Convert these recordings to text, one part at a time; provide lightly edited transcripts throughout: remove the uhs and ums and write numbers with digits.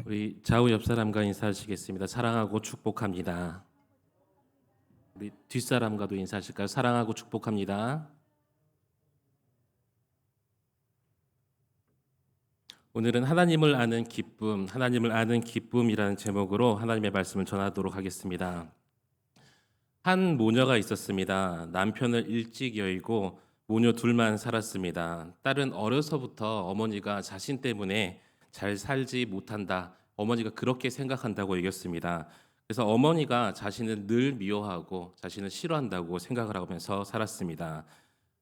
우리 좌우 옆 사람과 인사하시겠습니다. 사랑하고 축복합니다. 우리 뒷사람과도 인사하실까요? 사랑하고 축복합니다. 오늘은 하나님을 아는 기쁨, 하나님을 아는 기쁨이라는 제목으로 하나님의 말씀을 전하도록 하겠습니다. 한 모녀가 있었습니다. 남편을 일찍 여의고 모녀 둘만 살았습니다. 딸은 어려서부터 어머니가 자신 때문에 잘 살지 못한다, 어머니가 그렇게 생각한다고 여겼습니다. 그래서 어머니가 자신을 늘 미워하고 자신을 싫어한다고 생각을 하면서 살았습니다.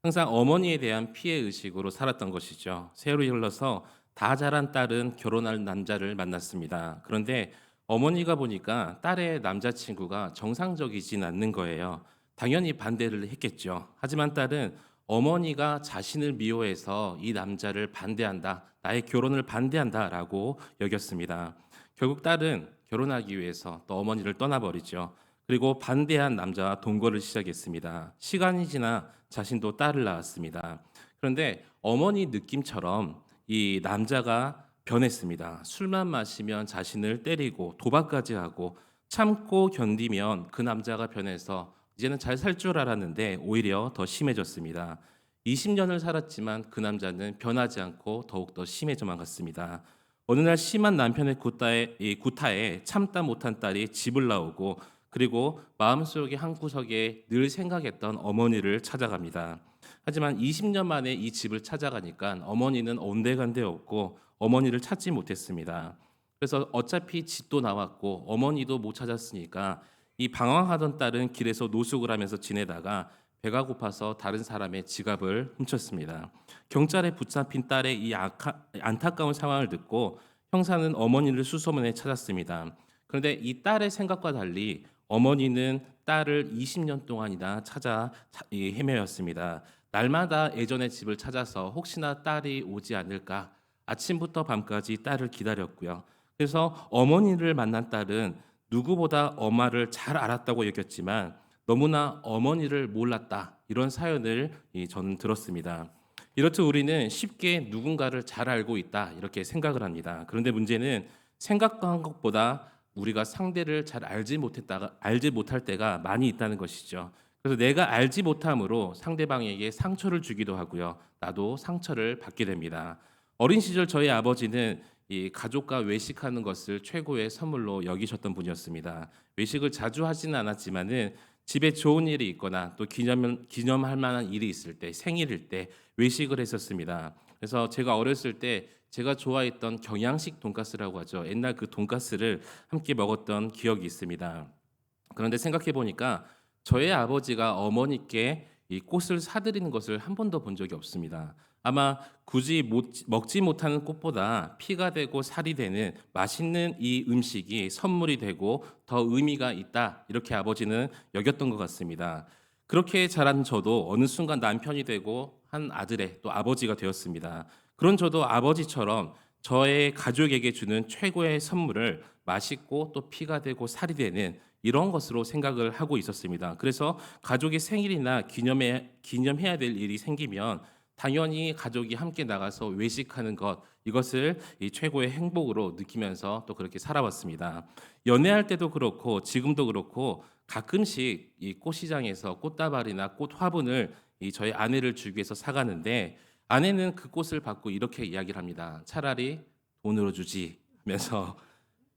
항상 어머니에 대한 피해 의식으로 살았던 것이죠. 세월이 흘러서 다 자란 딸은 결혼할 남자를 만났습니다. 그런데 어머니가 보니까 딸의 남자친구가 정상적이진 않는 거예요. 당연히 반대를 했겠죠. 하지만 딸은 어머니가 자신을 미워해서 이 남자를 반대한다, 나의 결혼을 반대한다라고 여겼습니다. 결국 딸은 결혼하기 위해서 또 어머니를 떠나버리죠. 그리고 반대한 남자와 동거를 시작했습니다. 시간이 지나 자신도 딸을 낳았습니다. 그런데 어머니 느낌처럼 이 남자가 변했습니다. 술만 마시면 자신을 때리고 도박까지 하고, 참고 견디면 그 남자가 변해서 이제는 잘 살 줄 알았는데 오히려 더 심해졌습니다. 20년을 살았지만 그 남자는 변하지 않고 더욱더 심해져만 갔습니다. 어느 날 심한 남편의 구타에 참다 못한 딸이 집을 나오고, 그리고 마음속의 한 구석에 늘 생각했던 어머니를 찾아갑니다. 하지만 20년 만에 이 집을 찾아가니까 어머니는 온데간데 없고 어머니를 찾지 못했습니다. 그래서 어차피 집도 나왔고 어머니도 못 찾았으니까 이 방황하던 딸은 길에서 노숙을 하면서 지내다가 배가 고파서 다른 사람의 지갑을 훔쳤습니다. 경찰에 붙잡힌 딸의 이 안타까운 상황을 듣고 형사는 어머니를 수소문에 찾았습니다. 그런데 이 딸의 생각과 달리 어머니는 딸을 20년 동안이나 찾아 헤매였습니다. 날마다 예전의 집을 찾아서 혹시나 딸이 오지 않을까 아침부터 밤까지 딸을 기다렸고요. 그래서 어머니를 만난 딸은 누구보다 엄마를 잘 알았다고 여겼지만 너무나 어머니를 몰랐다, 이런 사연을 저는 들었습니다. 이렇듯 우리는 쉽게 누군가를 잘 알고 있다 이렇게 생각을 합니다. 그런데 문제는 생각한 것보다 우리가 상대를 잘 알지 못할 때가 많이 있다는 것이죠. 그래서 내가 알지 못함으로 상대방에게 상처를 주기도 하고요. 나도 상처를 받게 됩니다. 어린 시절 저희 아버지는 이 가족과 외식하는 것을 최고의 선물로 여기셨던 분이었습니다. 외식을 자주 하지는 않았지만은 집에 좋은 일이 있거나 또 기념할 만한 일이 있을 때, 생일일 때 외식을 했었습니다. 그래서 제가 어렸을 때 제가 좋아했던 경양식 돈가스라고 하죠. 옛날 그 돈가스를 함께 먹었던 기억이 있습니다. 그런데 생각해 보니까 저의 아버지가 어머니께 이 꽃을 사드리는 것을 한 번도 본 적이 없습니다. 아마 굳이 먹지 못하는 꽃보다 피가 되고 살이 되는 맛있는 이 음식이 선물이 되고 더 의미가 있다, 이렇게 아버지는 여겼던 것 같습니다. 그렇게 자란 저도 어느 순간 남편이 되고 한 아들의 또 아버지가 되었습니다. 그런 저도 아버지처럼 저의 가족에게 주는 최고의 선물을 맛있고 또 피가 되고 살이 되는 이런 것으로 생각을 하고 있었습니다. 그래서 가족의 생일이나 기념해야 될 일이 생기면 당연히 가족이 함께 나가서 외식하는 것, 이것을 이 최고의 행복으로 느끼면서 또 그렇게 살아왔습니다. 연애할 때도 그렇고 지금도 그렇고 가끔씩 이 꽃시장에서 꽃다발이나 꽃 화분을 저희 아내를 주기 위해서 사가는데, 아내는 그 꽃을 받고 이렇게 이야기를 합니다. 차라리 돈으로 주지 하면서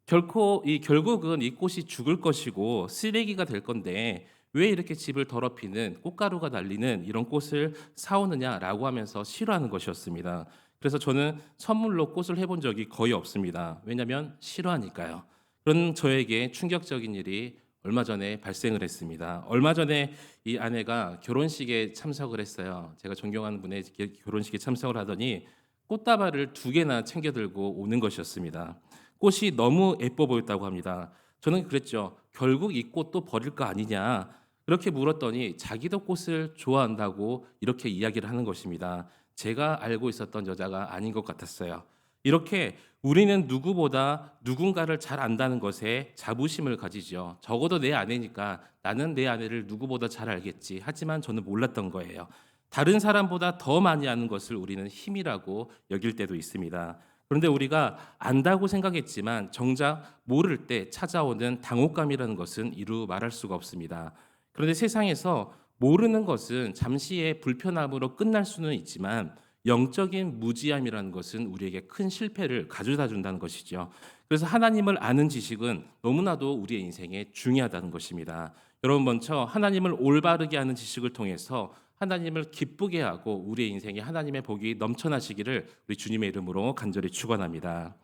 결국은 이 꽃이 죽을 것이고 쓰레기가 될 건데 왜 이렇게 집을 더럽히는, 꽃가루가 날리는 이런 꽃을 사오느냐라고 하면서 싫어하는 것이었습니다. 그래서 저는 선물로 꽃을 해본 적이 거의 없습니다. 왜냐하면 싫어하니까요. 그런 저에게 충격적인 일이 얼마 전에 발생을 했습니다. 얼마 전에 이 아내가 결혼식에 참석을 했어요. 제가 존경하는 분의 결혼식에 참석을 하더니 꽃다발을 2개나 챙겨 들고 오는 것이었습니다. 꽃이 너무 예뻐 보였다고 합니다. 저는 그랬죠. 결국 이 꽃도 버릴 거 아니냐, 그렇게 물었더니 자기도 꽃을 좋아한다고 이렇게 이야기를 하는 것입니다. 제가 알고 있었던 여자가 아닌 것 같았어요. 이렇게 우리는 누구보다 누군가를 잘 안다는 것에 자부심을 가지죠. 적어도 내 아내니까 나는 내 아내를 누구보다 잘 알겠지. 하지만 저는 몰랐던 거예요. 다른 사람보다 더 많이 아는 것을 우리는 힘이라고 여길 때도 있습니다. 그런데 우리가 안다고 생각했지만 정작 모를 때 찾아오는 당혹감이라는 것은 이루 말할 수가 없습니다. 그런데 세상에서 모르는 것은 잠시의 불편함으로 끝날 수는 있지만 영적인 무지함이라는 것은 우리에게 큰 실패를 가져다 준다는 것이죠. 그래서 하나님을 아는 지식은 너무나도 우리의 인생에 중요하다는 것입니다. 여러분 먼저 하나님을 올바르게 아는 지식을 통해서 하나님을 기쁘게 하고 우리의 인생에 하나님의 복이 넘쳐나시기를 우리 주님의 이름으로 간절히 축원합니다.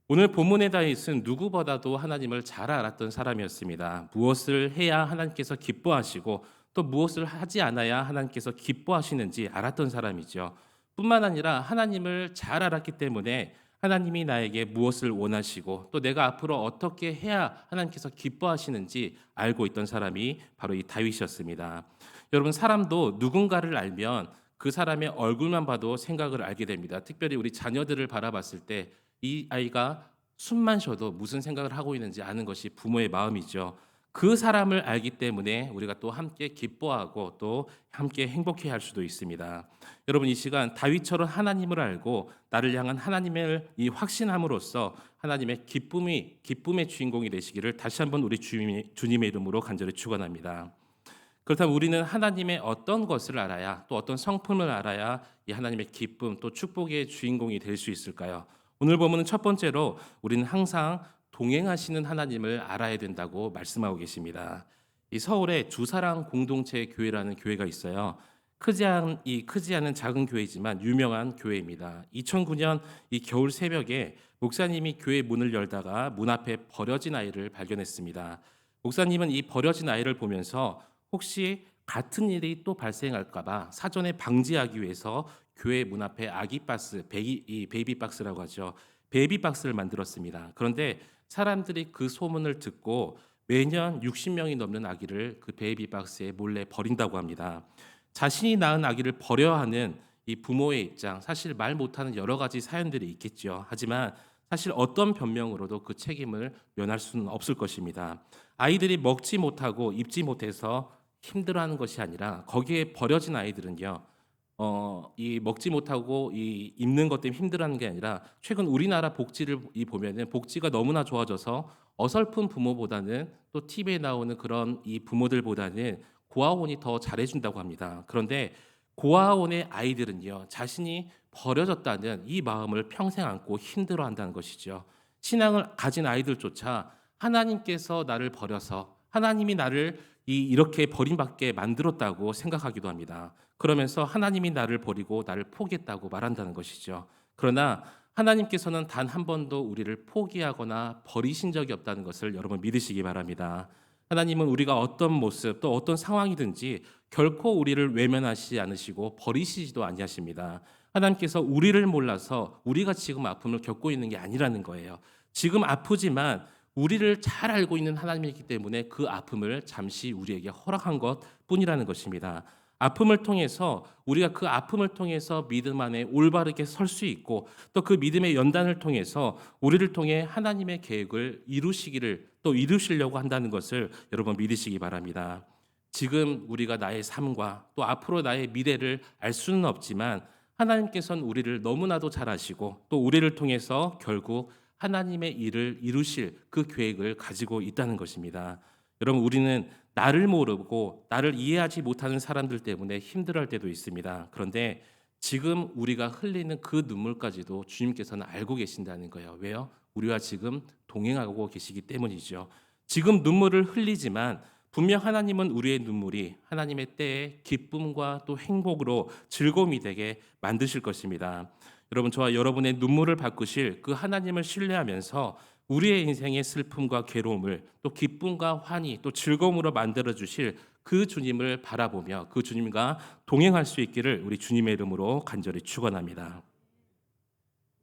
오늘 본문의 다윗은 누구보다도 하나님을 잘 알았던 사람이었습니다. 무엇을 해야 하나님께서 기뻐하시고 또 무엇을 하지 않아야 하나님께서 기뻐하시는지 알았던 사람이죠. 뿐만 아니라 하나님을 잘 알았기 때문에 하나님이 나에게 무엇을 원하시고 또 내가 앞으로 어떻게 해야 하나님께서 기뻐하시는지 알고 있던 사람이 바로 이 다윗이었습니다. 여러분, 사람도 누군가를 알면 그 사람의 얼굴만 봐도 생각을 알게 됩니다. 특별히 우리 자녀들을 바라봤을 때 이 아이가 숨만 쉬어도 무슨 생각을 하고 있는지 아는 것이 부모의 마음이죠. 그 사람을 알기 때문에 우리가 또 함께 기뻐하고 또 함께 행복해할 수도 있습니다. 여러분, 이 시간 다윗처럼 하나님을 알고 나를 향한 하나님을 이 확신함으로써 하나님의 기쁨의 주인공이 되시기를 다시 한번 우리 주님의 이름으로 간절히 축원합니다. 그렇다면 우리는 하나님의 어떤 것을 알아야 또 어떤 성품을 알아야 이 하나님의 기쁨 또 축복의 주인공이 될 수 있을까요? 오늘 보면은 첫 번째로 우리는 항상 동행하시는 하나님을 알아야 된다고 말씀하고 계십니다. 이 서울에 주사랑 공동체 교회라는 교회가 있어요. 크지 않은 작은 교회지만 유명한 교회입니다. 2009년 이 겨울 새벽에 목사님이 교회 문을 열다가 문 앞에 버려진 아이를 발견했습니다. 목사님은 이 버려진 아이를 보면서 혹시 같은 일이 또 발생할까봐 사전에 방지하기 위해서 교회 문 앞에 아기 박스, 베이비 박스라고 하죠. 베이비 박스를 만들었습니다. 그런데 사람들이 그 소문을 듣고 매년 60명이 넘는 아기를 그 베이비 박스에 몰래 버린다고 합니다. 자신이 낳은 아기를 버려야 하는 이 부모의 입장, 사실 말 못하는 여러 가지 사연들이 있겠죠. 하지만 사실 어떤 변명으로도 그 책임을 면할 수는 없을 것입니다. 아이들이 먹지 못하고 입지 못해서 힘들어하는 것이 아니라 거기에 버려진 아이들은요. 이 먹지 못하고 이 입는 것 때문에 힘들어하는 게 아니라 최근 우리나라 복지를 보면은 복지가 너무나 좋아져서 어설픈 부모보다는 또 TV에 나오는 그런 이 부모들보다는 고아원이 더 잘해준다고 합니다. 그런데 고아원의 아이들은요, 자신이 버려졌다는 이 마음을 평생 안고 힘들어한다는 것이죠. 신앙을 가진 아이들조차 하나님께서 나를 버려서 하나님이 나를 이렇게 버림받게 만들었다고 생각하기도 합니다. 그러면서 하나님이 나를 버리고 나를 포기했다고 말한다는 것이죠. 그러나 하나님께서는 단 한 번도 우리를 포기하거나 버리신 적이 없다는 것을 여러분 믿으시기 바랍니다. 하나님은 우리가 어떤 모습 또 어떤 상황이든지 결코 우리를 외면하시지 않으시고 버리시지도 아니하십니다. 하나님께서 우리를 몰라서 우리가 지금 아픔을 겪고 있는 게 아니라는 거예요. 지금 아프지만 우리를 잘 알고 있는 하나님이기 때문에 그 아픔을 잠시 우리에게 허락한 것뿐이라는 것입니다. 아픔을 통해서 우리가 그 아픔을 통해서 믿음 안에 올바르게 설 수 있고 또 그 믿음의 연단을 통해서 우리를 통해 하나님의 계획을 이루시기를 또 이루시려고 한다는 것을 여러분 믿으시기 바랍니다. 지금 우리가 나의 삶과 또 앞으로 나의 미래를 알 수는 없지만 하나님께서는 우리를 너무나도 잘 아시고 또 우리를 통해서 결국 하나님의 일을 이루실 그 계획을 가지고 있다는 것입니다. 여러분, 우리는 나를 모르고 나를 이해하지 못하는 사람들 때문에 힘들어할 때도 있습니다. 그런데 지금 우리가 흘리는 그 눈물까지도 주님께서는 알고 계신다는 거예요. 왜요? 우리와 지금 동행하고 계시기 때문이죠. 지금 눈물을 흘리지만 분명 하나님은 우리의 눈물이 하나님의 때에 기쁨과 또 행복으로 즐거움이 되게 만드실 것입니다. 여러분, 저와 여러분의 눈물을 바꾸실 그 하나님을 신뢰하면서 우리의 인생의 슬픔과 괴로움을 또 기쁨과 환희 또 즐거움으로 만들어 주실 그 주님을 바라보며 그 주님과 동행할 수 있기를 우리 주님의 이름으로 간절히 축원합니다.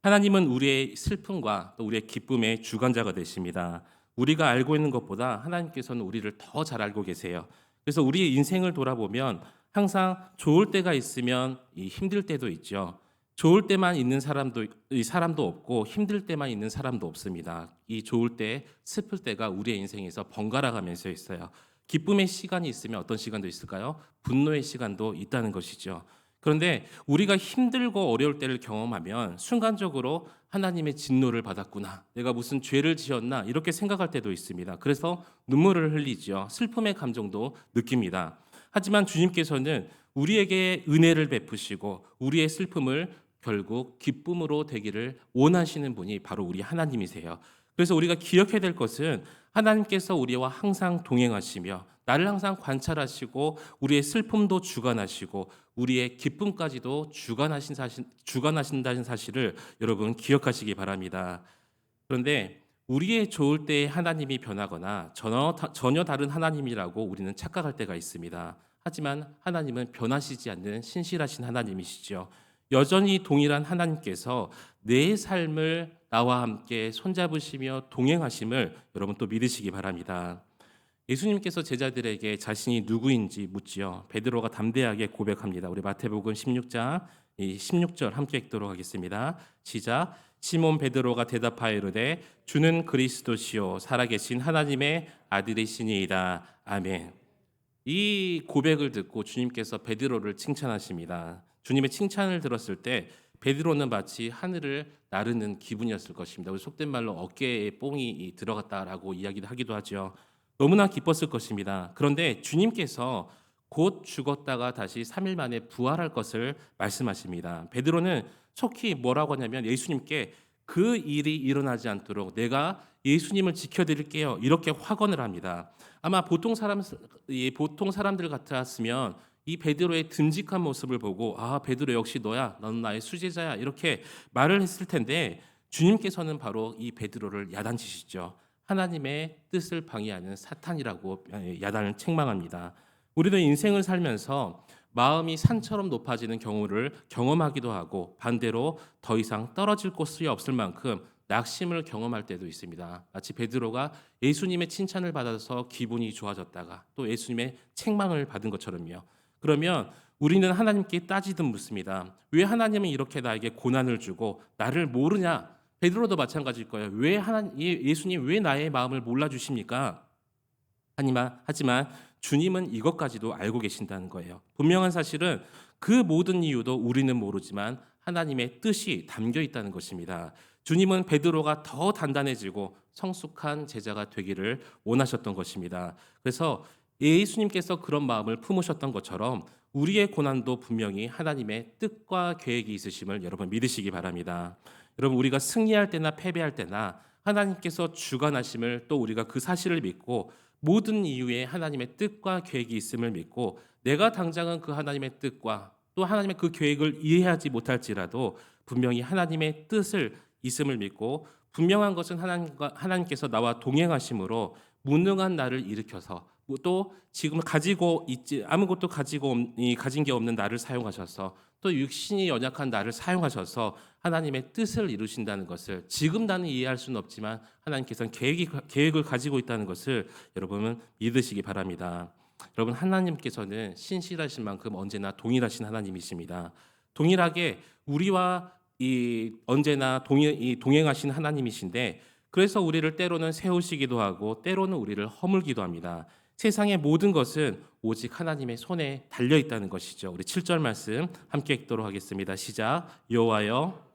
하나님은 우리의 슬픔과 또 우리의 기쁨의 주관자가 되십니다. 우리가 알고 있는 것보다 하나님께서는 우리를 더 잘 알고 계세요. 그래서 우리의 인생을 돌아보면 항상 좋을 때가 있으면 힘들 때도 있죠. 좋을 때만 있는 사람도 없고 힘들 때만 있는 사람도 없습니다. 이 좋을 때, 슬플 때가 우리의 인생에서 번갈아 가면서 있어요. 기쁨의 시간이 있으면 어떤 시간도 있을까요? 분노의 시간도 있다는 것이죠. 그런데 우리가 힘들고 어려울 때를 경험하면 순간적으로 하나님의 진노를 받았구나, 내가 무슨 죄를 지었나 이렇게 생각할 때도 있습니다. 그래서 눈물을 흘리죠. 슬픔의 감정도 느낍니다. 하지만 주님께서는 우리에게 은혜를 베푸시고 우리의 슬픔을 결국 기쁨으로 되기를 원하시는 분이 바로 우리 하나님이세요. 그래서 우리가 기억해야 될 것은 하나님께서 우리와 항상 동행하시며 나를 항상 관찰하시고 우리의 슬픔도 주관하시고 우리의 기쁨까지도 주관하신다는 사실을 여러분 기억하시기 바랍니다. 그런데 우리의 좋을 때 하나님이 변하거나 전혀 다른 하나님이라고 우리는 착각할 때가 있습니다. 하지만 하나님은 변하시지 않는 신실하신 하나님이시죠. 여전히 동일한 하나님께서 내 삶을 나와 함께 손잡으시며 동행하심을 여러분 또 믿으시기 바랍니다. 예수님께서 제자들에게 자신이 누구인지 묻지요. 베드로가 담대하게 고백합니다. 우리 마태복음 16장 16절 함께 읽도록 하겠습니다. 시작. 시몬 베드로가 대답하여 이르되 주는 그리스도시요 살아계신 하나님의 아들이시니이다. 아멘. 이 고백을 듣고 주님께서 베드로를 칭찬하십니다. 주님의 칭찬을 들었을 때 베드로는 마치 하늘을 나르는 기분이었을 것입니다. 우리 속된 말로 어깨에 뽕이 들어갔다라고 이야기를 하기도 하죠. 너무나 기뻤을 것입니다. 그런데 주님께서 곧 죽었다가 다시 3일 만에 부활할 것을 말씀하십니다. 베드로는 속히 뭐라고 하냐면 예수님께 그 일이 일어나지 않도록 내가 예수님을 지켜드릴게요, 이렇게 확언을 합니다. 아마 보통 사람들 같았으면 이 베드로의 듬직한 모습을 보고 아, 베드로 역시 너야, 넌 나의 수제자야, 이렇게 말을 했을 텐데 주님께서는 바로 이 베드로를 야단치시죠. 하나님의 뜻을 방해하는 사탄이라고 야단을 책망합니다. 우리도 인생을 살면서 마음이 산처럼 높아지는 경우를 경험하기도 하고 반대로 더 이상 떨어질 곳이 없을 만큼 낙심을 경험할 때도 있습니다. 마치 베드로가 예수님의 칭찬을 받아서 기분이 좋아졌다가 또 예수님의 책망을 받은 것처럼요. 그러면 우리는 하나님께 따지듯 묻습니다. 왜 하나님은 이렇게 나에게 고난을 주고 나를 모르냐? 베드로도 마찬가지일 거예요. 예수님 왜 나의 마음을 몰라주십니까? 하지만 주님은 이것까지도 알고 계신다는 거예요. 분명한 사실은 그 모든 이유도 우리는 모르지만 하나님의 뜻이 담겨 있다는 것입니다. 주님은 베드로가 더 단단해지고 성숙한 제자가 되기를 원하셨던 것입니다. 그래서 예수님께서 그런 마음을 품으셨던 것처럼 우리의 고난도 분명히 하나님의 뜻과 계획이 있으심을 여러분 믿으시기 바랍니다. 여러분, 우리가 승리할 때나 패배할 때나 하나님께서 주관하심을 또 우리가 그 사실을 믿고 모든 이유에 하나님의 뜻과 계획이 있음을 믿고 내가 당장은 그 하나님의 뜻과 또 하나님의 그 계획을 이해하지 못할지라도 분명히 하나님의 뜻을 있음을 믿고 분명한 것은 하나님께서 나와 동행하심으로 무능한 나를 일으켜서 또 지금 아무것도 가진 게 없는 나를 사용하셔서 또 육신이 연약한 나를 사용하셔서 하나님의 뜻을 이루신다는 것을 지금 나는 이해할 수는 없지만 하나님께서는 계획을 가지고 있다는 것을 여러분은 믿으시기 바랍니다. 여러분, 하나님께서는 신실하신 만큼 언제나 동일하신 하나님이십니다. 동일하게 우리와 언제나 동행하신 하나님이신데 그래서 우리를 때로는 세우시기도 하고 때로는 우리를 허물기도 합니다. 세상의 모든 것은 오직 하나님의 손에 달려 있다는 것이죠. 우리 7절 말씀 함께 읽도록 하겠습니다. 시작. 여호와여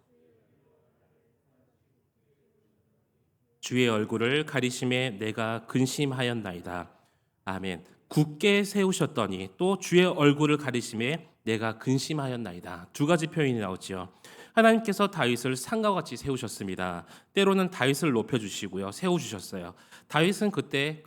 주의 얼굴을 가리심에 내가 근심하였나이다. 아멘. 굳게 세우셨더니 또 주의 얼굴을 가리심에 내가 근심하였나이다. 두 가지 표현이 나오죠. 하나님께서 다윗을 산과 같이 세우셨습니다. 때로는 다윗을 높여주시고요, 세워주셨어요. 다윗은 그때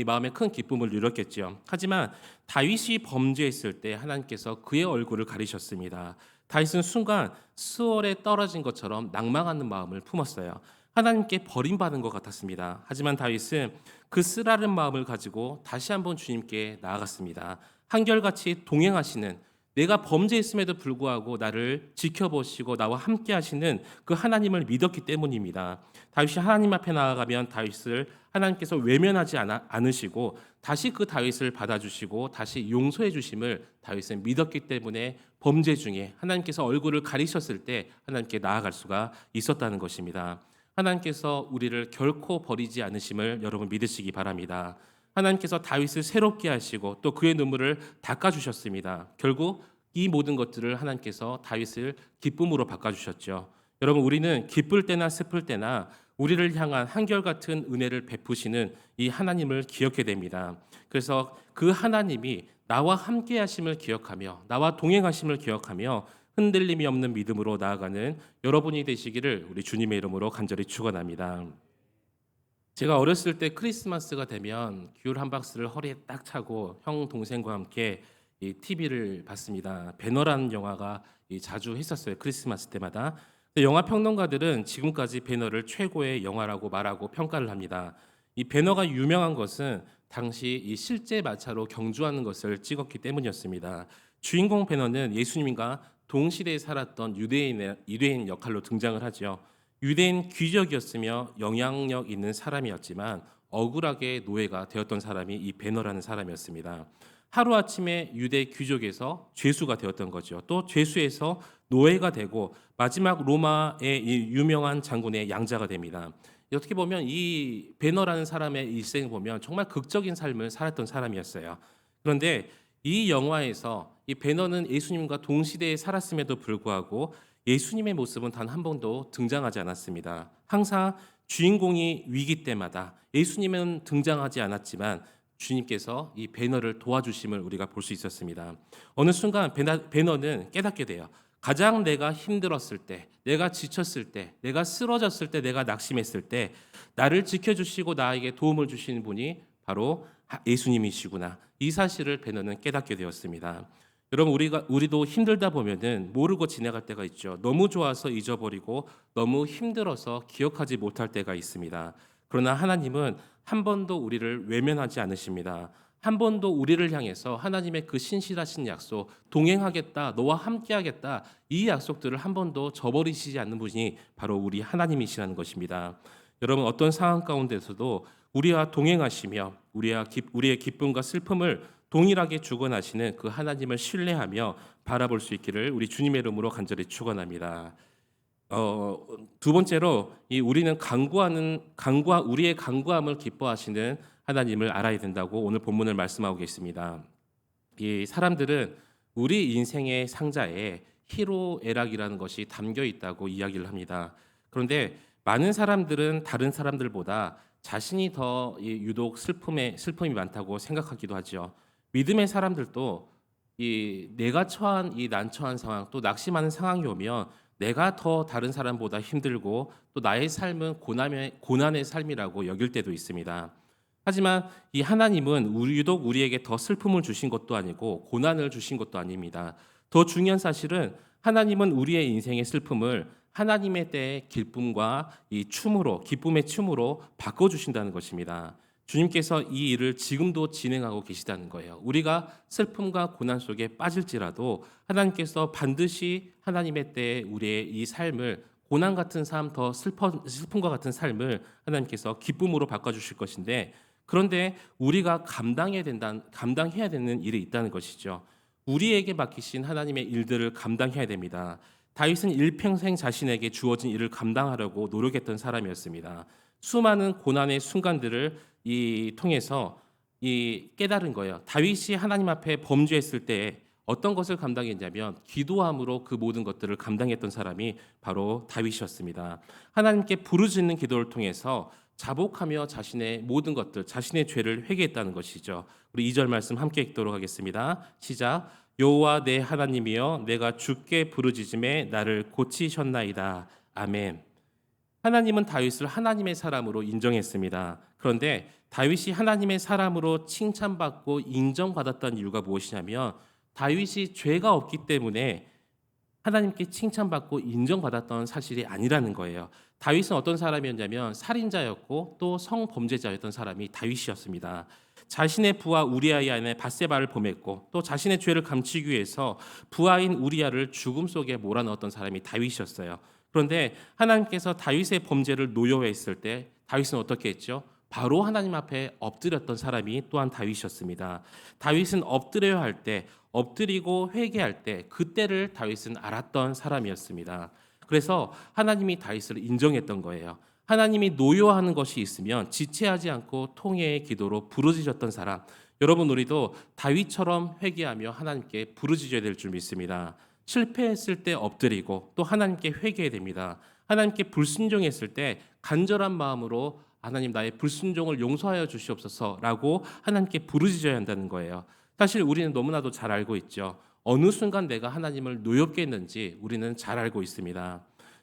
마음에 큰 기쁨을 누렸겠죠. 하지만 다윗이 범죄했을 때 하나님께서 그의 얼굴을 가리셨습니다. 다윗은 순간 수월에 떨어진 것처럼 낭망하는 마음을 품었어요. 하나님께 버림받은 것 같았습니다. 하지만 다윗은 그 쓰라린 마음을 가지고 다시 한번 주님께 나아갔습니다. 한결같이 동행하시는, 내가 범죄했음에도 불구하고 나를 지켜보시고 나와 함께 하시는 그 하나님을 믿었기 때문입니다. 다윗이 하나님 앞에 나아가면 다윗을 하나님께서 외면하지 않으시고 다시 그 다윗을 받아주시고 다시 용서해 주심을 다윗은 믿었기 때문에 범죄 중에 하나님께서 얼굴을 가리셨을 때 하나님께 나아갈 수가 있었다는 것입니다. 하나님께서 우리를 결코 버리지 않으심을 여러분 믿으시기 바랍니다. 하나님께서 다윗을 새롭게 하시고 또 그의 눈물을 닦아주셨습니다. 결국 이 모든 것들을 하나님께서 다윗을 기쁨으로 바꿔주셨죠. 여러분, 우리는 기쁠 때나 슬플 때나 우리를 향한 한결같은 은혜를 베푸시는 이 하나님을 기억해야 됩니다. 그래서 그 하나님이 나와 함께 하심을 기억하며 나와 동행하심을 기억하며 흔들림이 없는 믿음으로 나아가는 여러분이 되시기를 우리 주님의 이름으로 간절히 축원합니다. 제가 어렸을 때 크리스마스가 되면 귤 한 박스를 허리에 딱 차고 형 동생과 함께 이 TV를 봤습니다. 배너라는 영화가 자주 했었어요. 크리스마스 때마다. 근데 영화 평론가들은 지금까지 배너를 최고의 영화라고 말하고 평가를 합니다. 이 배너가 유명한 것은 당시 이 실제 마차로 경주하는 것을 찍었기 때문이었습니다. 주인공 배너는 예수님과 동시대에 살았던 유대인 역할로 등장을 하죠. 유대인 귀족이었으며 영향력 있는 사람이었지만 억울하게 노예가 되었던 사람이 이 베너라는 사람이었습니다. 하루아침에 유대 귀족에서 죄수가 되었던 거죠. 또 죄수에서 노예가 되고 마지막 로마의 이 유명한 장군의 양자가 됩니다. 어떻게 보면 이 베너라는 사람의 일생을 보면 정말 극적인 삶을 살았던 사람이었어요. 그런데 이 영화에서 이 베너는 예수님과 동시대에 살았음에도 불구하고 예수님의 모습은 단 한 번도 등장하지 않았습니다. 항상 주인공이 위기 때마다 예수님은 등장하지 않았지만 주님께서 이 배너를 도와주심을 우리가 볼 수 있었습니다. 어느 순간 배너는 깨닫게 돼요. 가장 내가 힘들었을 때, 내가 지쳤을 때, 내가 쓰러졌을 때, 내가 낙심했을 때 나를 지켜주시고 나에게 도움을 주시는 분이 바로 예수님이시구나. 이 사실을 배너는 깨닫게 되었습니다. 여러분, 우리도 힘들다 보면은 모르고 지나갈 때가 있죠. 너무 좋아서 잊어버리고 너무 힘들어서 기억하지 못할 때가 있습니다. 그러나 하나님은 한 번도 우리를 외면하지 않으십니다. 한 번도 우리를 향해서 하나님의 그 신실하신 약속, 동행하겠다, 너와 함께하겠다, 이 약속들을 한 번도 저버리시지 않는 분이 바로 우리 하나님이시라는 것입니다. 여러분, 어떤 상황 가운데서도 우리와 동행하시며 우리의 기쁨과 슬픔을 동일하게 주관하시는 그 하나님을 신뢰하며 바라볼 수 있기를 우리 주님의 이름으로 간절히 축원합니다. 두 번째로 우리는 우리의 간구함을 기뻐하시는 하나님을 알아야 된다고 오늘 본문을 말씀하고 계십니다. 이 사람들은 우리 인생의 상자에 희로애락이라는 것이 담겨 있다고 이야기를 합니다. 그런데 많은 사람들은 다른 사람들보다 자신이 더 유독 슬픔이 많다고 생각하기도 하죠. 믿음의 사람들도 내가 처한 이 난처한 상황, 또 낙심하는 상황이 오면 내가 더 다른 사람보다 힘들고 또 나의 삶은 고난의 삶이라고 여길 때도 있습니다. 하지만 이 하나님은 유독 우리에게 더 슬픔을 주신 것도 아니고 고난을 주신 것도 아닙니다. 더 중요한 사실은 하나님은 우리의 인생의 슬픔을 하나님의 때의 기쁨과 기쁨의 춤으로 바꿔주신다는 것입니다. 주님께서 이 일을 지금도 진행하고 계시다는 거예요. 우리가 슬픔과 고난 속에 빠질지라도 하나님께서 반드시 하나님의 때에 우리의 이 삶을 고난 같은 삶, 더 슬픔과 같은 삶을 하나님께서 기쁨으로 바꿔주실 것인데, 그런데 우리가 감당해야 되는 일이 있다는 것이죠. 우리에게 맡기신 하나님의 일들을 감당해야 됩니다. 다윗은 일평생 자신에게 주어진 일을 감당하려고 노력했던 사람이었습니다. 수많은 고난의 순간들을 통해서 깨달은 거예요. 다윗이 하나님 앞에 범죄했을 때 어떤 것을 감당했냐면 기도함으로 그 모든 것들을 감당했던 사람이 바로 다윗이었습니다. 하나님께 부르짖는 기도를 통해서 자복하며 자신의 모든 것들, 자신의 죄를 회개했다는 것이죠. 우리 2절 말씀 함께 읽도록 하겠습니다. 시작. 여호와 내 하나님이여 내가 주께 부르짖음에 나를 고치셨나이다. 아멘. 하나님은 다윗을 하나님의 사람으로 인정했습니다. 그런데 다윗이 하나님의 사람으로 칭찬받고 인정받았던 이유가 무엇이냐면 다윗이 죄가 없기 때문에 하나님께 칭찬받고 인정받았던 사실이 아니라는 거예요. 다윗은 어떤 사람이었냐면 살인자였고 또 성범죄자였던 사람이 다윗이었습니다. 자신의 부하 우리아의 아내 밧세바를 범했고 또 자신의 죄를 감추기 위해서 부하인 우리아를 죽음 속에 몰아넣었던 사람이 다윗이었어요. 그런데 하나님께서 다윗의 범죄를 노여워했을 때 다윗은 어떻게 했죠? 바로 하나님 앞에 엎드렸던 사람이 또한 다윗이었습니다. 다윗은 엎드려야 할 때, 엎드리고 회개할 때 그때를 다윗은 알았던 사람이었습니다. 그래서 하나님이 다윗을 인정했던 거예요. 하나님이 노여워하는 것이 있으면 지체하지 않고 통회의 기도로 부르짖었던 사람, 여러분 우리도 다윗처럼 회개하며 하나님께 부르짖어야 될 줄 믿습니다. 실패했을 때 엎드리고 또 하나님께 회개해야 됩니다. 하나님께 불순종했을 때 간절한 마음으로 하나님 나의 불순종을 용서하여 주시옵소서라고 하나님께 부르짖어야 한다는 거예요. 사실 우리는 너무나도 잘 알고 있죠. 어느 순간 내가 하나님을 노엽게 했는지 우리는 잘 알고 있습니다.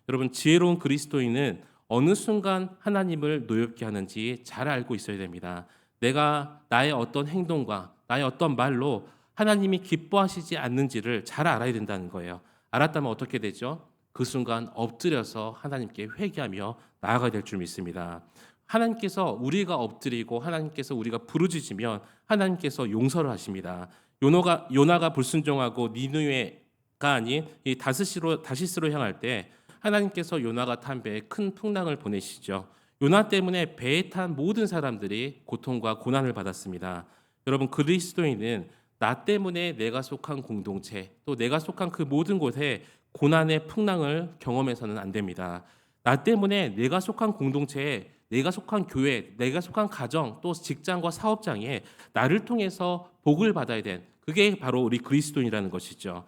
여러분 지혜로운 그리스도인은 어느 순간 하나님을 노엽게 하는지 잘 알고 있어야 됩니다. 내가 나의 어떤 행동과 나의 어떤 말로 하나님이 기뻐하시지 않는지를 잘 알아야 된다는 거예요. 알았다면 어떻게 되죠? 그 순간 엎드려서 하나님께 회개하며 나아가야 될 줄 믿습니다. 하나님께서 우리가 엎드리고 하나님께서 우리가 부르짖으면 하나님께서 용서를 하십니다. 요나가 불순종하고 니느웨가 아닌 이 다시스로 향할 때 하나님께서 요나가 탄 배에 큰 풍랑을 보내시죠. 요나 때문에 배에 탄 모든 사람들이 고통과 고난을 받았습니다. 여러분 그리스도인은 나 때문에 내가 속한 공동체 또 내가 속한 그 모든 곳에 고난의 풍랑을 경험해서는 안 됩니다. 나 때문에 내가 속한 공동체에 내가 속한 교회, 내가 속한 가정, 또 직장과 사업장에 나를 통해서 복을 받아야 된 그게 바로 우리 그리스도인이라는 것이죠.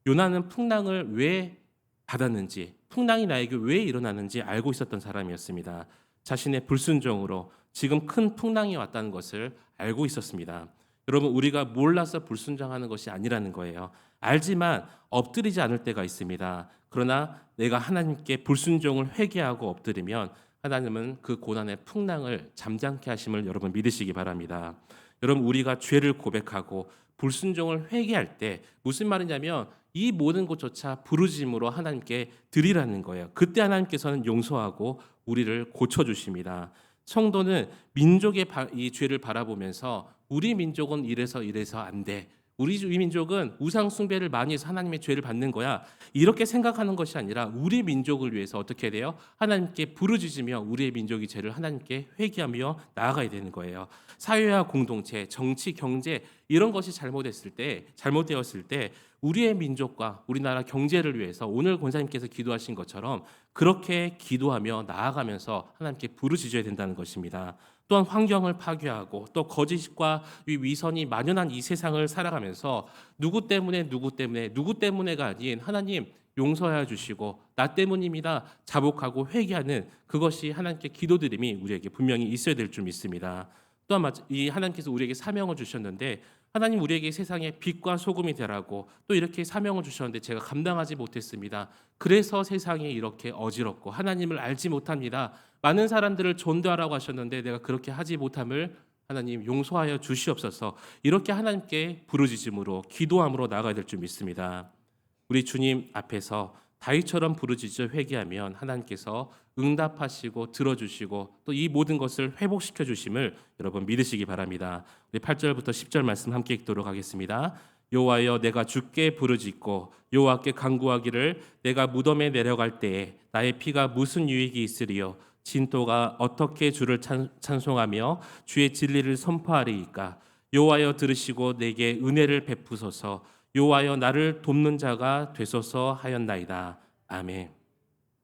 요나는 풍랑을 왜 받았는지, 풍랑이 나에게 왜 일어나는지 알고 있었던 사람이었습니다. 자신의 불순종으로 지금 큰 풍랑이 왔다는 것을 알고 있었습니다. 여러분 우리가 몰라서 불순종하는 것이 아니라는 거예요. 알지만 엎드리지 않을 때가 있습니다. 그러나 내가 하나님께 불순종을 회개하고 엎드리면 하나님은 그 고난의 풍랑을 잠잠케 하심을 여러분 믿으시기 바랍니다. 여러분 우리가 죄를 고백하고 불순종을 회개할 때 무슨 말이냐면 이 모든 것조차 부르짖음으로 하나님께 드리라는 거예요. 그때 하나님께서는 용서하고 우리를 고쳐주십니다. 성도는 민족의 이 죄를 바라보면서 우리 민족은 이래서 안 돼. 우리 민족은 우상 숭배를 많이 해서 하나님의 죄를 받는 거야. 이렇게 생각하는 것이 아니라 우리 민족을 위해서 어떻게 돼요? 하나님께 부르짖으며 우리의 민족의 죄를 하나님께 회개하며 나아가야 되는 거예요. 사회와 공동체, 정치, 경제 이런 것이 잘못되었을 때 우리의 민족과 우리나라 경제를 위해서 오늘 권사님께서 기도하신 것처럼 그렇게 기도하며 나아가면서 하나님께 부르짖어야 된다는 것입니다. 또한 환경을 파괴하고 또 거짓과 위선이 만연한 이 세상을 살아가면서 누구 때문에가 아닌 하나님 용서해 주시고 나 때문입니다 자복하고 회개하는 그것이 하나님께 기도드림이 우리에게 분명히 있어야 될 줄 믿습니다. 또한 이 하나님께서 우리에게 사명을 주셨는데 하나님 우리에게 세상에 빛과 소금이 되라고 또 이렇게 사명을 주셨는데 제가 감당하지 못했습니다. 그래서 세상이 이렇게 어지럽고 하나님을 알지 못합니다. 많은 사람들을 전도하라고 하셨는데 내가 그렇게 하지 못함을 하나님 용서하여 주시옵소서. 이렇게 하나님께 부르짖음으로 기도함으로 나아가야 될 줄 믿습니다. 우리 주님 앞에서 다윗처럼 부르짖어 회개하면 하나님께서 응답하시고 들어주시고 또 이 모든 것을 회복시켜 주심을 여러분 믿으시기 바랍니다. 우리 8절부터 10절 말씀 함께 읽도록 하겠습니다. 여호와여 내가 주께 부르짖고 여호와께 간구하기를 내가 무덤에 내려갈 때에 나의 피가 무슨 유익이 있으리요 진토가 어떻게 주를 찬송하며 주의 진리를 선포하리이까 여호와여 들으시고 내게 은혜를 베푸소서 여호와여 나를 돕는 자가 되소서 하였나이다. 아멘.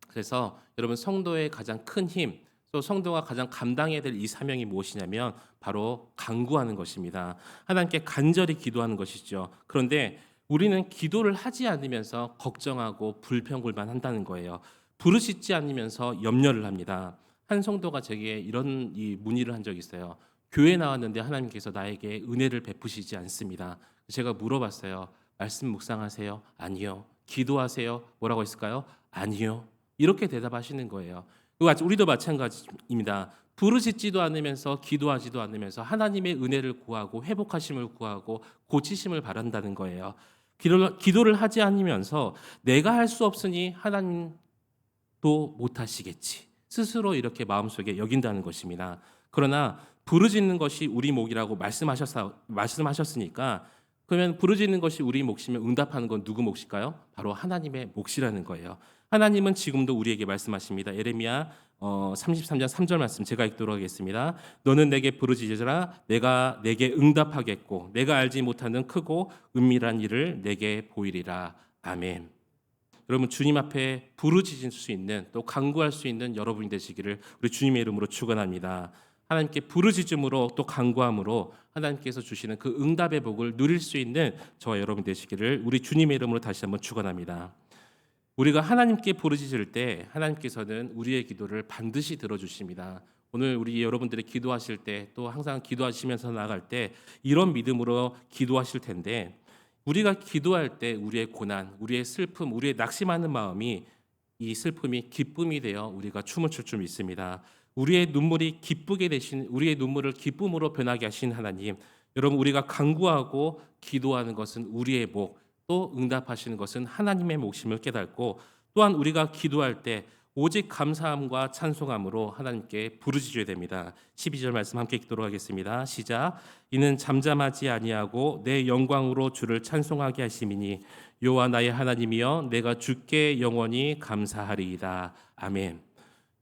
그래서 여러분 성도의 가장 큰 힘, 또 성도가 가장 감당해야 될 이 사명이 무엇이냐면 바로 간구하는 것입니다. 하나님께 간절히 기도하는 것이죠. 그런데 우리는 기도를 하지 않으면서 걱정하고 불평불만한다는 거예요. 부르짖지 않으면서 염려를 합니다. 한 성도가 제게 이런 이 문의를 한 적이 있어요. 교회 나왔는데 하나님께서 나에게 은혜를 베푸시지 않습니다. 제가 물어봤어요. 말씀 묵상하세요? 아니요. 기도하세요? 뭐라고 했을까요? 아니요. 이렇게 대답하시는 거예요. 우리도 마찬가지입니다. 부르짖지도 않으면서 기도하지도 않으면서 하나님의 은혜를 구하고 회복하심을 구하고 고치심을 바란다는 거예요. 기도를 하지 않으면서 내가 할 수 없으니 하나님도 못하시겠지. 스스로 이렇게 마음속에 여긴다는 것입니다. 그러나 부르짖는 것이 우리 몫이라고 말씀하셨으니까 그러면 부르짖는 것이 우리 몫이면 응답하는 건 누구 몫일까요? 바로 하나님의 몫이라는 거예요. 하나님은 지금도 우리에게 말씀하십니다. 예레미야 33장 3절 말씀 제가 읽도록 하겠습니다. 너는 내게 부르짖으라 내가 내게 응답하겠고 내가 알지 못하는 크고 은밀한 일을 내게 보이리라. 아멘. 여러분 주님 앞에 부르짖을 수 있는 또 간구할 수 있는 여러분이 되시기를 우리 주님의 이름으로 축원합니다. 하나님께 부르짖음으로 또 간구함으로 하나님께서 주시는 그 응답의 복을 누릴 수 있는 저와 여러분 되시기를 우리 주님의 이름으로 다시 한번 축원합니다. 우리가 하나님께 부르짖을 때 하나님께서는 우리의 기도를 반드시 들어주십니다. 오늘 우리 여러분들이 기도하실 때 또 항상 기도하시면서 나아갈 때 이런 믿음으로 기도하실 텐데, 우리가 기도할 때 우리의 고난, 우리의 슬픔, 우리의 낙심하는 마음이 이 슬픔이 기쁨이 되어 우리가 춤을 출 줄 믿습니다. 우리의 눈물이 기쁘게 되신, 우리의 눈물을 기쁨으로 변하게 하신 하나님, 여러분 우리가 간구하고 기도하는 것은 우리의 목, 또 응답하시는 것은 하나님의 몫임을 깨닫고, 또한 우리가 기도할 때 오직 감사함과 찬송함으로 하나님께 부르짖어야 됩니다. 12절 말씀 함께 읽도록 하겠습니다. 시작. 이는 잠잠하지 아니하고 내 영광으로 주를 찬송하게 하심이니 여호와 나의 하나님이여 내가 주께 영원히 감사하리이다. 아멘.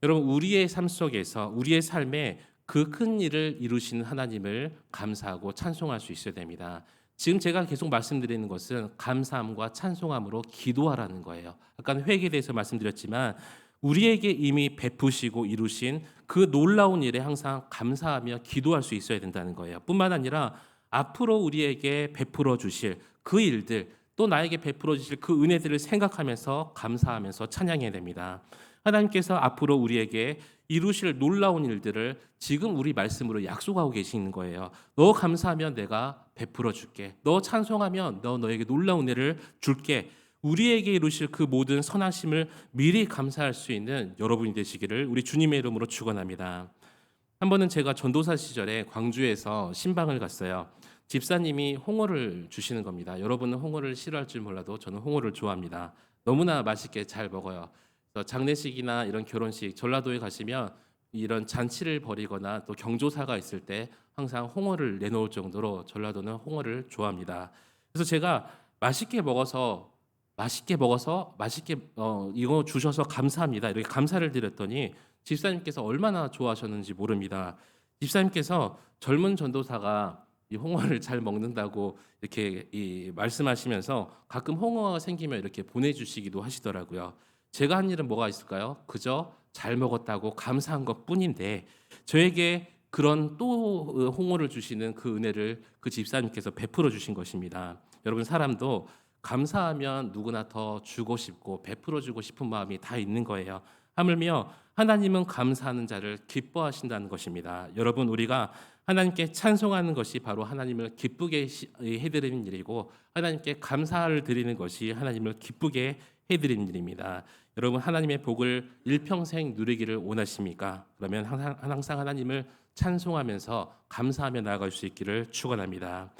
여러분 우리의 삶 속에서 우리의 삶에 그 큰 일을 이루시는 하나님을 감사하고 찬송할 수 있어야 됩니다. 지금 제가 계속 말씀드리는 것은 감사함과 찬송함으로 기도하라는 거예요. 아까 회개에 대해서 말씀드렸지만 우리에게 이미 베푸시고 이루신 그 놀라운 일에 항상 감사하며 기도할 수 있어야 된다는 거예요. 뿐만 아니라 앞으로 우리에게 베풀어 주실 그 일들, 또 나에게 베풀어 주실 그 은혜들을 생각하면서 감사하면서 찬양해야 됩니다. 하나님께서 앞으로 우리에게 이루실 놀라운 일들을 지금 우리 말씀으로 약속하고 계시는 거예요. 너 감사하면 내가 베풀어 줄게. 너 찬송하면 너에게 놀라운 은혜를 줄게. 우리에게 이루실 그 모든 선하심을 미리 감사할 수 있는 여러분이 되시기를 우리 주님의 이름으로 축원합니다. 한 번은 제가 전도사 시절에 광주에서 신방을 갔어요. 집사님이 홍어를 주시는 겁니다. 여러분은 홍어를 싫어할 줄 몰라도 저는 홍어를 좋아합니다. 너무나 맛있게 잘 먹어요. 그래서 장례식이나 이런 결혼식, 전라도에 가시면 이런 잔치를 벌이거나 또 경조사가 있을 때 항상 홍어를 내놓을 정도로 전라도는 홍어를 좋아합니다. 그래서 제가 맛있게 먹어서 이거 주셔서 감사합니다. 이렇게 감사를 드렸더니 집사님께서 얼마나 좋아하셨는지 모릅니다. 집사님께서 젊은 전도사가 이 홍어를 잘 먹는다고 이렇게 말씀하시면서 가끔 홍어가 생기면 이렇게 보내주시기도 하시더라고요. 제가 한 일은 뭐가 있을까요? 그저 잘 먹었다고 감사한 것뿐인데 저에게 그런 또 홍어를 주시는 그 은혜를 그 집사님께서 베풀어 주신 것입니다. 여러분 사람도 감사하면 누구나 더 주고 싶고 베풀어 주고 싶은 마음이 다 있는 거예요. 하물며 하나님은 감사하는 자를 기뻐하신다는 것입니다. 여러분 우리가 하나님께 찬송하는 것이 바로 하나님을 기쁘게 해드리는 일이고 하나님께 감사를 드리는 것이 하나님을 기쁘게 해드리는 일입니다. 여러분 하나님의 복을 일평생 누리기를 원하십니까? 그러면 항상 하나님을 찬송하면서 감사하며 나아갈 수 있기를 축원합니다.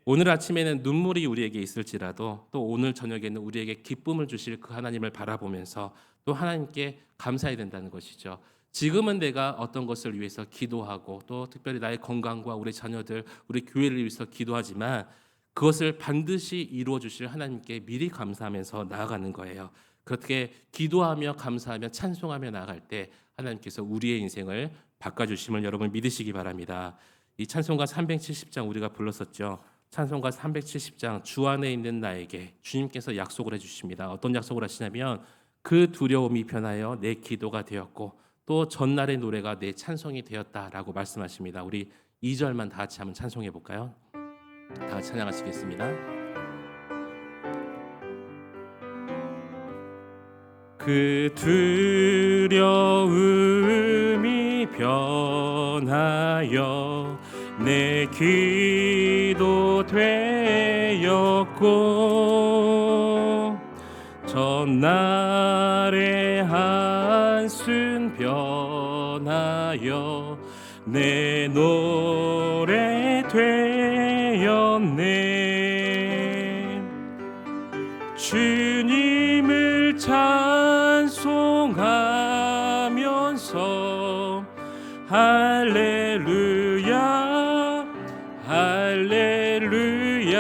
오늘 아침에는 눈물이 우리에게 있을지라도 또 오늘 저녁에는 우리에게 기쁨을 주실 그 하나님을 바라보면서 또 하나님께 감사해야 된다는 것이죠. 지금은 내가 어떤 것을 위해서 기도하고 또 특별히 나의 건강과 우리 자녀들, 우리 교회를 위해서 기도하지만 그것을 반드시 이루어 주실 하나님께 미리 감사하면서 나아가는 거예요. 그렇게 기도하며 감사하며 찬송하며 나아갈 때 하나님께서 우리의 인생을 바꿔주심을 여러분 믿으시기 바랍니다. 이 찬송가 370장 우리가 불렀었죠. 찬송가 370장 주 안에 있는 나에게 주님께서 약속을 해주십니다. 어떤 약속을 하시냐면 그 두려움이 변하여 내 기도가 되었고 또 전날의 노래가 내 찬송이 되었다라고 말씀하십니다. 우리 2절만 다 같이 한번 찬송해 볼까요? 다 같이 찬양하시겠습니다. 그 두려움이 변하여 내 기도 되었고 전날의 한숨 변하여 내 노래 되었네. 주님을 찬송하면서 할렐루야 할렐루야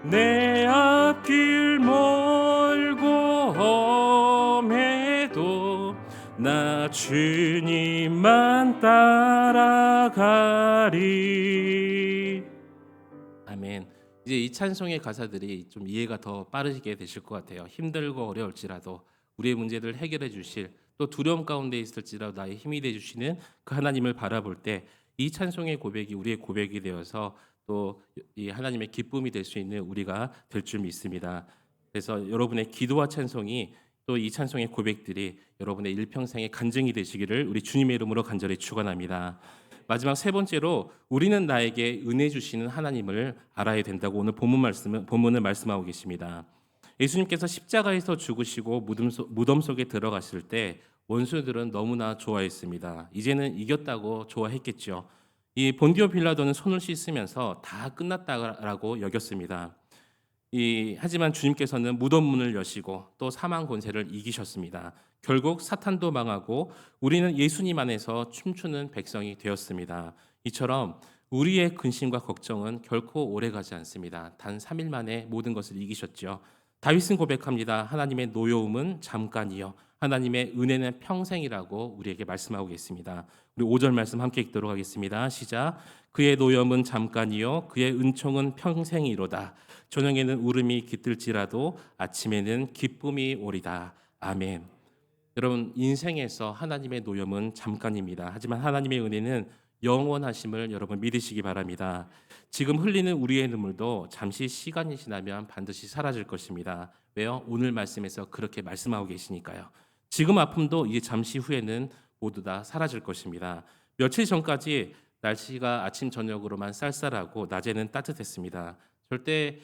내 앞길 멀고 험해도 나 주님만 따라가리. 아멘. 이제 이 찬송의 가사들이 좀 이해가 더 빠르게 되실 것 같아요. 힘들고 어려울지라도 우리의 문제들을 해결해 주실 또 두려움 가운데 있을지라도 나의 힘이 되어 주시는 그 하나님을 바라볼 때 이 찬송의 고백이 우리의 고백이 되어서 또 이 하나님의 기쁨이 될 수 있는 우리가 될 줄 믿습니다. 그래서 여러분의 기도와 찬송이 또 이 찬송의 고백들이 여러분의 일평생의 간증이 되시기를 우리 주님의 이름으로 간절히 축원합니다. 마지막 세 번째로 우리는 나에게 은혜 주시는 하나님을 알아야 된다고 오늘 본문을 말씀하고 계십니다. 예수님께서 십자가에서 죽으시고 무덤 속에 들어가실 때 원수들은 너무나 좋아했습니다. 이제는 이겼다고 좋아했겠죠. 이 본디오 빌라도는 손을 씻으면서 다 끝났다라고 여겼습니다. 하지만 주님께서는 무덤 문을 여시고 또 사망 권세를 이기셨습니다. 결국 사탄도 망하고 우리는 예수님 안에서 춤추는 백성이 되었습니다. 이처럼 우리의 근심과 걱정은 결코 오래가지 않습니다. 단 3일 만에 모든 것을 이기셨죠. 다윗은 고백합니다. 하나님의 노여움은 잠깐이요 하나님의 은혜는 평생이라고 우리에게 말씀하고 계십니다. 우리 5절 말씀 함께 읽도록 하겠습니다. 시작. 그의 노여움은 잠깐이요 그의 은총은 평생이로다. 저녁에는 울음이 깃들지라도 아침에는 기쁨이 오리다. 아멘. 여러분 인생에서 하나님의 노염은 잠깐입니다. 하지만 하나님의 은혜는 영원하심을 여러분 믿으시기 바랍니다. 지금 흘리는 우리의 눈물도 잠시 시간이 지나면 반드시 사라질 것입니다. 왜요? 오늘 말씀에서 그렇게 말씀하고 계시니까요. 지금 아픔도 이제 잠시 후에는 모두 다 사라질 것입니다. 며칠 전까지 날씨가 아침 저녁으로만 쌀쌀하고 낮에는 따뜻했습니다. 절대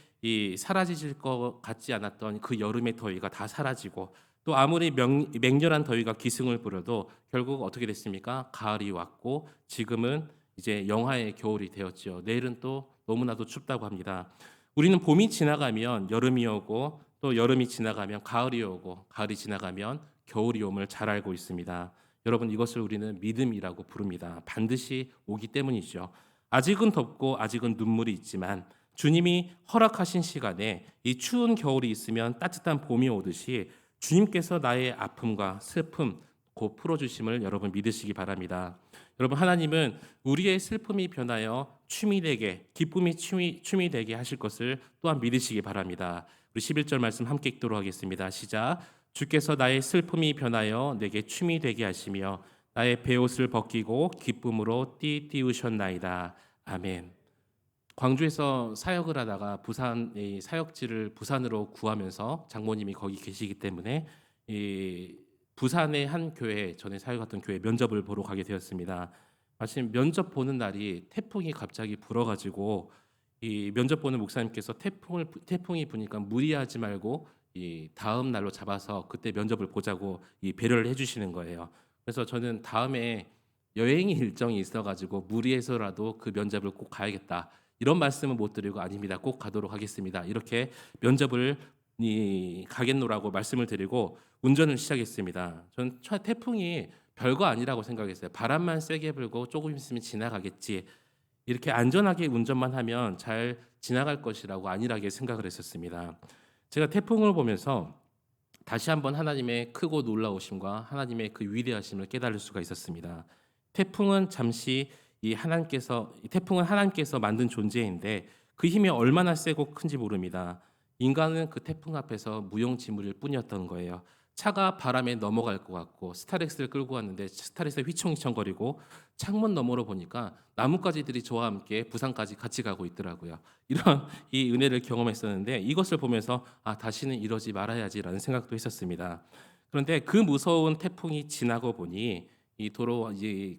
사라지실 것 같지 않았던 그 여름의 더위가 다 사라지고 또 아무리 맹렬한 더위가 기승을 부려도 결국 어떻게 됐습니까? 가을이 왔고 지금은 이제 영하의 겨울이 되었죠. 내일은 또 너무나도 춥다고 합니다. 우리는 봄이 지나가면 여름이 오고 또 여름이 지나가면 가을이 오고 가을이 지나가면 겨울이 옴을 잘 알고 있습니다. 여러분 이것을 우리는 믿음이라고 부릅니다. 반드시 오기 때문이죠. 아직은 덥고 아직은 눈물이 있지만 주님이 허락하신 시간에 이 추운 겨울이 있으면 따뜻한 봄이 오듯이 주님께서 나의 아픔과 슬픔 곧 풀어주심을 여러분 믿으시기 바랍니다. 여러분 하나님은 우리의 슬픔이 변하여 춤이 되게 기쁨이 춤이 되게 하실 것을 또한 믿으시기 바랍니다. 우리 11절 말씀 함께 읽도록 하겠습니다. 시작. 주께서 나의 슬픔이 변하여 내게 춤이 되게 하시며 나의 베옷을 벗기고 기쁨으로 띠띠우셨나이다. 아멘. 광주에서 사역을 하다가 부산의 사역지를 부산으로 구하면서 장모님이 거기 계시기 때문에 이 부산의 한 교회 전에 사역했던 교회 면접을 보러 가게 되었습니다. 마침 면접 보는 날이 태풍이 갑자기 불어가지고 이 면접 보는 목사님께서 태풍이 부니까 무리하지 말고 이 다음 날로 잡아서 그때 면접을 보자고 이 배려를 해주시는 거예요. 그래서 저는 다음에 여행 일정이 있어가지고 무리해서라도 그 면접을 꼭 가야겠다. 이런 말씀은 못 드리고 아닙니다. 꼭 가도록 하겠습니다. 이렇게 면접을 가겠노라고 말씀을 드리고 운전을 시작했습니다. 전 태풍이 별거 아니라고 생각했어요. 바람만 세게 불고 조금 있으면 지나가겠지. 이렇게 안전하게 운전만 하면 잘 지나갈 것이라고 안일하게 생각을 했었습니다. 제가 태풍을 보면서 다시 한번 하나님의 크고 놀라우심과 하나님의 그 위대하심을 깨달을 수가 있었습니다. 태풍은 하나님께서 만든 존재인데 그 힘이 얼마나 세고 큰지 모릅니다. 인간은 그 태풍 앞에서 무용지물일 뿐이었던 거예요. 차가 바람에 넘어갈 것 같고 스타렉스를 끌고 왔는데 스타렉스가 휘청휘청거리고 창문 너머로 보니까 나뭇가지들이 저와 함께 부산까지 같이 가고 있더라고요. 이런 이 은혜를 경험했었는데 이것을 보면서 다시는 이러지 말아야지라는 생각도 했었습니다. 그런데 그 무서운 태풍이 지나고 보니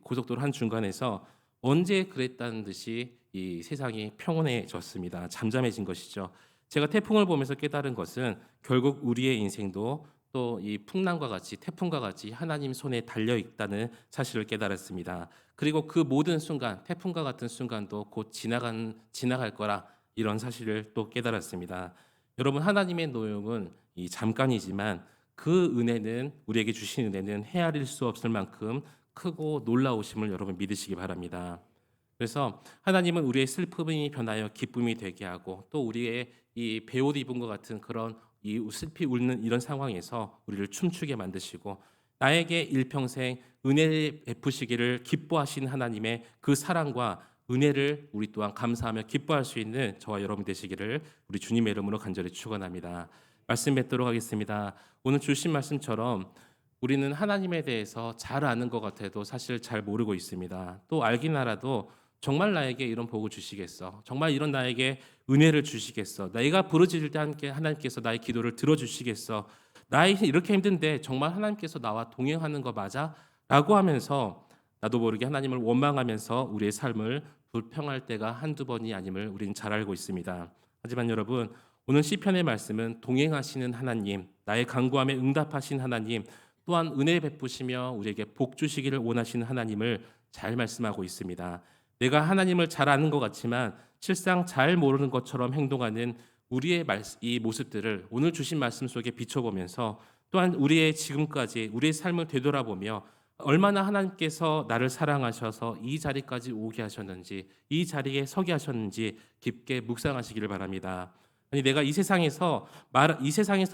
고속도로 한 중간에서 언제 그랬다는 듯이 이 세상이 평온해졌습니다. 잠잠해진 것이죠. 제가 태풍을 보면서 깨달은 것은 결국 우리의 인생도 또 이 풍랑과 같이 태풍과 같이 하나님 손에 달려 있다는 사실을 깨달았습니다. 그리고 그 모든 순간, 태풍과 같은 순간도 곧 지나갈 거라 이런 사실을 또 깨달았습니다. 여러분 하나님의 노용은 이 잠깐이지만 그 은혜는 우리에게 주신 은혜는 헤아릴 수 없을 만큼 크고 놀라우심을 여러분 믿으시기 바랍니다. 그래서 하나님은 우리의 슬픔이 변하여 기쁨이 되게 하고 또 우리의 이 베옷 입은 것 같은 그런 이 슬피 울는 이런 상황에서 우리를 춤추게 만드시고 나에게 일평생 은혜를 베푸시기를 기뻐하신 하나님의 그 사랑과 은혜를 우리 또한 감사하며 기뻐할 수 있는 저와 여러분 되시기를 우리 주님의 이름으로 간절히 축원합니다. 말씀 뵙도록 하겠습니다. 오늘 주신 말씀처럼 우리는 하나님에 대해서 잘 아는 것 같아도 사실 잘 모르고 있습니다. 또 알긴 알아도 정말 나에게 이런 복을 주시겠어? 정말 이런 나에게 은혜를 주시겠어? 내가 부르짖을 때 함께 하나님께서 나의 기도를 들어주시겠어? 나이 이렇게 힘든데 정말 하나님께서 나와 동행하는 거 맞아? 라고 하면서 나도 모르게 하나님을 원망하면서 우리의 삶을 불평할 때가 한두 번이 아님을 우리는 잘 알고 있습니다. 하지만 여러분, 오늘 시편의 말씀은 동행하시는 하나님, 나의 간구함에 응답하신 하나님, 또한 은혜 베푸시며 우리에게 복 주시기를 원하시는 하나님을 잘 말씀하고 있습니다. 내가 하나님을 잘 아는 것 같지만 실상 잘 모르는 것처럼 행동하는 우리의 이 모습들을 오늘 주신 말씀 속에 비춰보면서 또한 우리의 지금까지 우리의 삶을 되돌아보며 얼마나 하나님께서 나를 사랑하셔서 이 자리까지 오게 하셨는지, 이 자리에 서게 하셨는지 깊게 묵상하시기를 바랍니다. 아니 내가 이 세상에서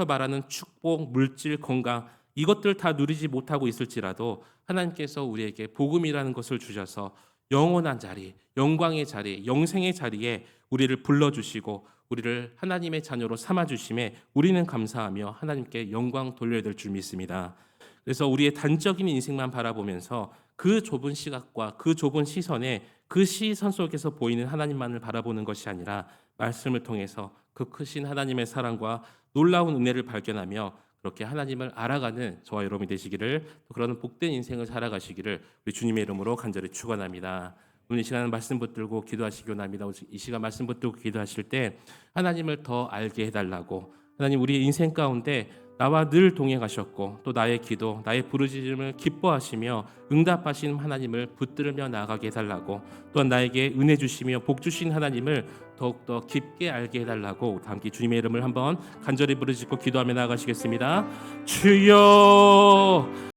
말하는 축복, 물질, 건강 이것들 다 누리지 못하고 있을지라도 하나님께서 우리에게 복음이라는 것을 주셔서 영원한 자리, 영광의 자리, 영생의 자리에 우리를 불러주시고 우리를 하나님의 자녀로 삼아주심에 우리는 감사하며 하나님께 영광 돌려야 될 줄 믿습니다. 그래서 우리의 단적인 인생만 바라보면서 그 좁은 시각과 그 좁은 시선에 그 시선 속에서 보이는 하나님만을 바라보는 것이 아니라 말씀을 통해서 그 크신 하나님의 사랑과 놀라운 은혜를 발견하며 그렇게 하나님을 알아가는 저와 여러분이 되시기를, 또 그런 복된 인생을 살아가시기를 우리 주님의 이름으로 간절히 축원합니다. 오늘 이 시간 말씀 붙들고 기도하시기 원합니다. 이 시간 말씀 붙들고 기도하실 때 하나님을 더 알게 해달라고, 하나님 우리 인생 가운데 나와 늘 동행하셨고 또 나의 기도, 나의 부르짖음을 기뻐하시며 응답하신 하나님을 붙들며 나아가게 해달라고, 또한 나에게 은혜 주시며 복 주신 하나님을 더욱더 깊게 알게 해달라고 다 함께 주님의 이름을 한번 간절히 부르짖고 기도하며 나아가시겠습니다. 주여